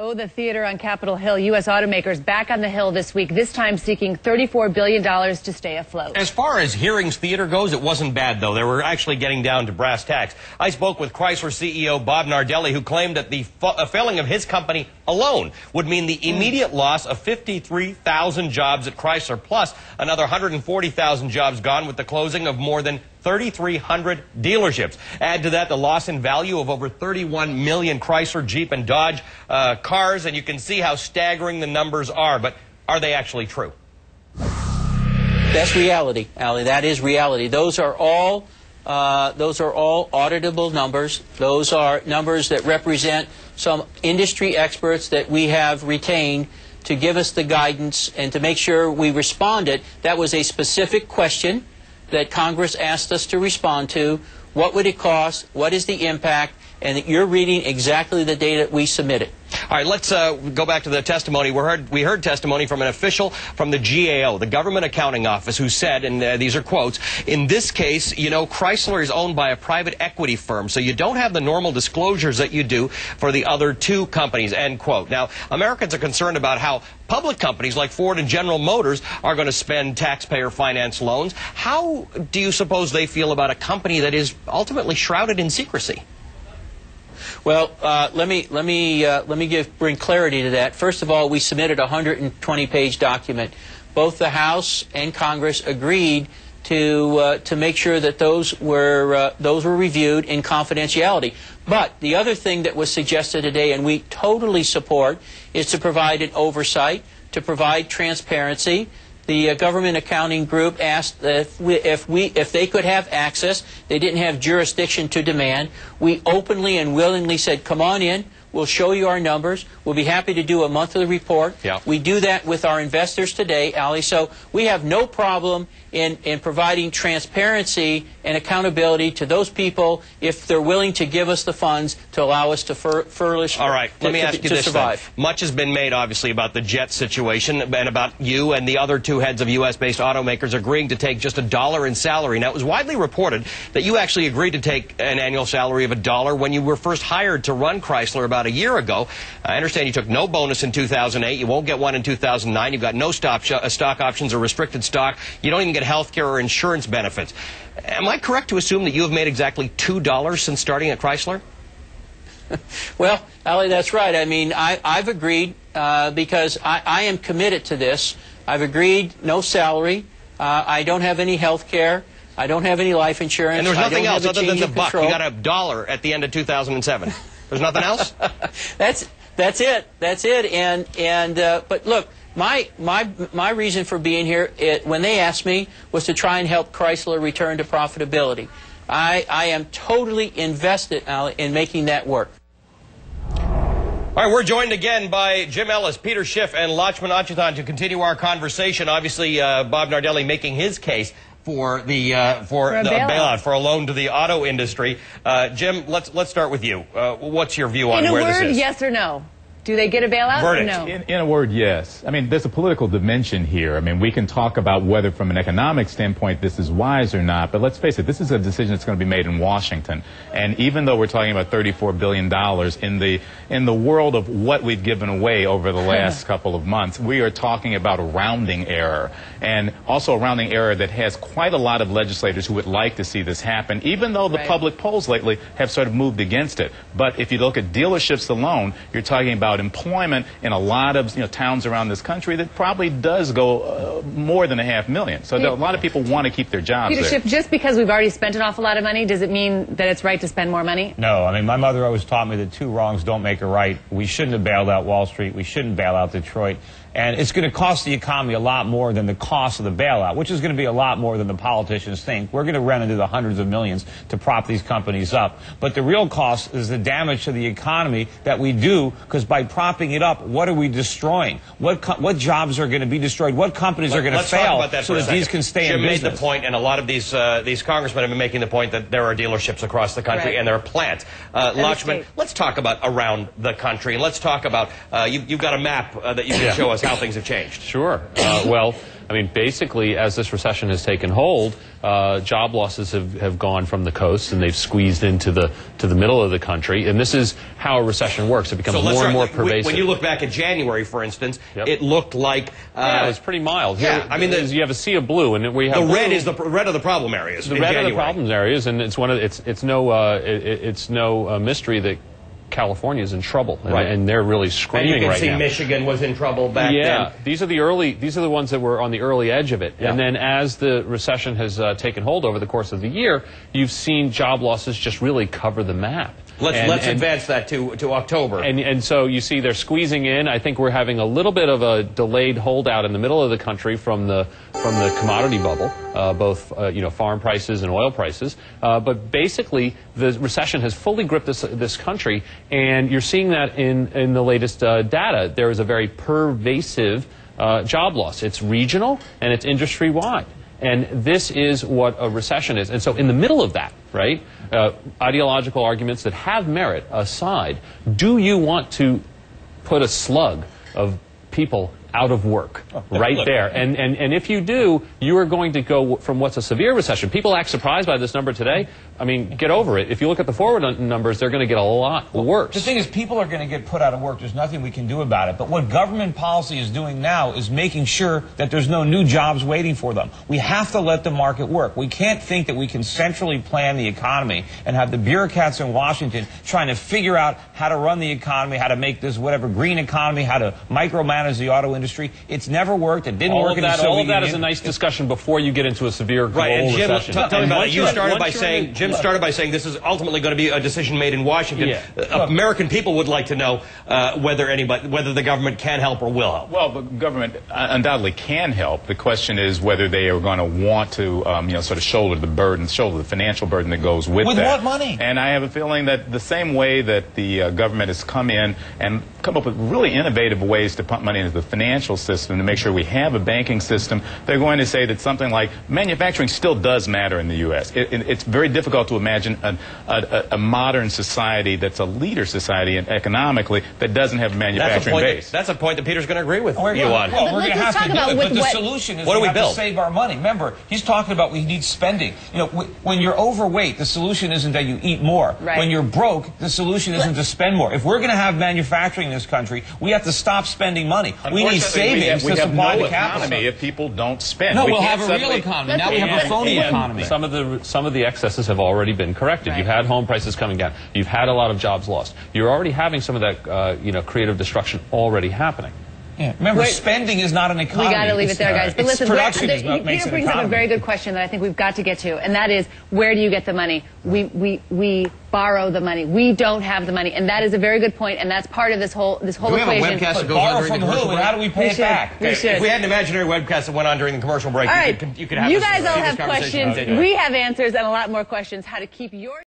Oh, the theater on Capitol Hill. U.S. automakers back on the Hill this week, this time seeking $34 billion to stay afloat. As far as hearings theater goes, it wasn't bad, though. They were actually getting down to brass tacks. I spoke with Chrysler CEO Bob Nardelli, who claimed that the failing of his company alone would mean the immediate loss of 53,000 jobs at Chrysler, plus another 140,000 jobs gone with the closing of more than 3,300 dealerships. Add to that the loss in value of over 31 million Chrysler, Jeep, and Dodge cars, and you can see how staggering the numbers are. But are they actually true? That's reality, Allie. That is reality. Those are all auditable numbers. Those are numbers that represent some industry experts that we have retained to give us the guidance and to make sure we responded. That was a specific question that Congress asked us to respond to. What would it cost? What is the impact? And you're reading exactly the data we submitted. All right, let's go back to the testimony. We heard testimony from an official from the GAO, the Government Accounting Office, who said, and these are quotes, in this case, you know, Chrysler is owned by a private equity firm, so you don't have the normal disclosures that you do for the other two companies, end quote. Now, Americans are concerned about how public companies like Ford and General Motors are going to spend taxpayer finance loans. How do you suppose they feel about a company that is ultimately shrouded in secrecy? Well, let me bring clarity to that. First of all, we submitted a 120-page document. Both the House and Congress agreed to make sure that those were reviewed in confidentiality. But the other thing that was suggested today, and we totally support, is to provide an oversight, to provide transparency. The Government Accounting Group asked if they could have access. They didn't have jurisdiction to demand. We openly and willingly said, come on in. We'll show you our numbers. We'll be happy to do a monthly report. Yeah. We do that with our investors today, Ali. So we have no problem in providing transparency and accountability to those people if they're willing to give us the funds to allow us to furnish. All right, let me ask you this then. Much has been made, obviously, about the jet situation and about you and the other two heads of U.S.-based automakers agreeing to take just $1 in salary. Now, it was widely reported that you actually agreed to take an annual salary of $1 when you were first hired to run Chrysler about a year ago. I understand you took no bonus in 2008. You won't get one in 2009. You've got no stock options or restricted stock. You don't even get health care or insurance benefits. Am I correct to assume that you have made exactly $2 since starting at Chrysler? Well, Ali, that's right. I mean, I've agreed because I am committed to this. I've agreed no salary. I don't have any health care. I don't have any life insurance. And there's nothing else other than the buck. You got $1 at the end of 2007. There's nothing else? That's it. That's it. But look, my reason for being here, when they asked me, was to try and help Chrysler return to profitability. I am totally invested, Al, in making that work. All right, we're joined again by Jim Ellis, Peter Schiff, and Lakshman Achuthan to continue our conversation. Obviously, Bob Nardelli making his case for the bailout, for a loan to the auto industry. Jim, let's start with you. What's your view on where this is? In a word, yes or no? Do they get a bailout or no? In a word, yes. I mean, there's a political dimension here. I mean, we can talk about whether from an economic standpoint this is wise or not, but let's face it, this is a decision that's going to be made in Washington. And even though we're talking about $34 billion in the world of what we've given away over the last couple of months, we are talking about a rounding error, and also a rounding error that has quite a lot of legislators who would like to see this happen, even though the public polls lately have sort of moved against it. But if you look at dealerships alone, you're talking about employment in a lot of towns around this country that probably does go more than 500,000. So a lot of people want to keep their jobs there. Peter Schiff, just because we've already spent an awful lot of money, does it mean that it's right to spend more money? No. I mean, my mother always taught me that two wrongs don't make a right. We shouldn't have bailed out Wall Street. We shouldn't bail out Detroit. And it's going to cost the economy a lot more than the cost of the bailout, which is going to be a lot more than the politicians think. We're going to run into the hundreds of millions to prop these companies up. But the real cost is the damage to the economy that we do, because by propping it up, what are we destroying? What jobs are going to be destroyed? What companies are going to fail so that these can stay in business? Jim made the point, and a lot of these congressmen have been making the point that there are dealerships across the country and there are plants. Lakshman, let's talk about around the country. Let's talk about, you've got a map that you can show us how things have changed. Sure. Well, I mean, basically, as this recession has taken hold, job losses have gone from the coast and they've squeezed into the middle of the country. And this is how a recession works. It becomes more and more pervasive. When you look back at January, for instance, it looked like yeah, it was pretty mild. Yeah, Here, I mean, you have a sea of blue, and we have the red is the red of the problem areas. The red of the problem areas, and it's no mystery that California is in trouble, and they're really screaming right now. And you can see Michigan was in trouble back then. Yeah, these are the ones that were on the early edge of it. Yeah. And then as the recession has taken hold over the course of the year, you've seen job losses just really cover the map. Let's advance that to October. And so you see they're squeezing in. I think we're having a little bit of a delayed holdout in the middle of the country from the commodity bubble, both farm prices and oil prices. But basically, the recession has fully gripped this country, and you're seeing that in the latest data. There is a very pervasive job loss. It's regional and it's industry-wide. And this is what a recession is. And so in the middle of that, right, ideological arguments that have merit aside, do you want to put a slug of people out of work there? And if you do, you are going to go from what's a severe recession. People act surprised by this number today. I mean, get over it. If you look at the forward numbers, they're going to get a lot worse. The thing is, people are going to get put out of work. There's nothing we can do about it. But what government policy is doing now is making sure that there's no new jobs waiting for them. We have to let the market work. We can't think that we can centrally plan the economy and have the bureaucrats in Washington trying to figure out how to run the economy, how to make this whatever green economy, how to micromanage the auto industry. It's never worked. It didn't work in the Soviet Union. All of that is a nice discussion before you get into a severe global recession. Tell me about it. You started by saying, Jim started by saying this is ultimately going to be a decision made in Washington. Yeah. American people would like to know whether the government can help or will help. Well, the government undoubtedly can help. The question is whether they are going to want to, sort of shoulder the financial burden that goes with that. With what money? And I have a feeling that the same way that the government has come in and come up with really innovative ways to pump money into the financial system to make sure we have a banking system, they're going to say that something like manufacturing still does matter in the U.S. It's very difficult to imagine a modern society that's a leader society and economically that doesn't have a manufacturing base. That's a point that Peter's going to agree with you on. Well, we're going to have to do it, but the solution is we have to save our money. Remember, he's talking about we need spending. You know, when you're overweight, the solution isn't that you eat more. Right. When you're broke, the solution isn't to spend more. If we're going to have manufacturing in this country, we have to stop spending money. We need savings to supply the capital. If people don't spend. No, we'll have a real economy. Now we have a phony economy. Some of the excesses have already been corrected. You've had home prices coming down. You've had a lot of jobs lost. You're already having some of that creative destruction already happening. Yeah. Remember, spending is not an economy. We got to leave it there, guys. But listen, Peter brings up a very good question that I think we've got to get to, and that is, where do you get the money? We borrow the money. We don't have the money, and that is a very good point, and that's part of this whole equation. Do we have a webcast that goes on during the commercial break? How do we pay it back? We should. If we had an imaginary webcast that went on during the commercial break, all right, you could have you guys all have questions. We have answers and a lot more questions. How to keep your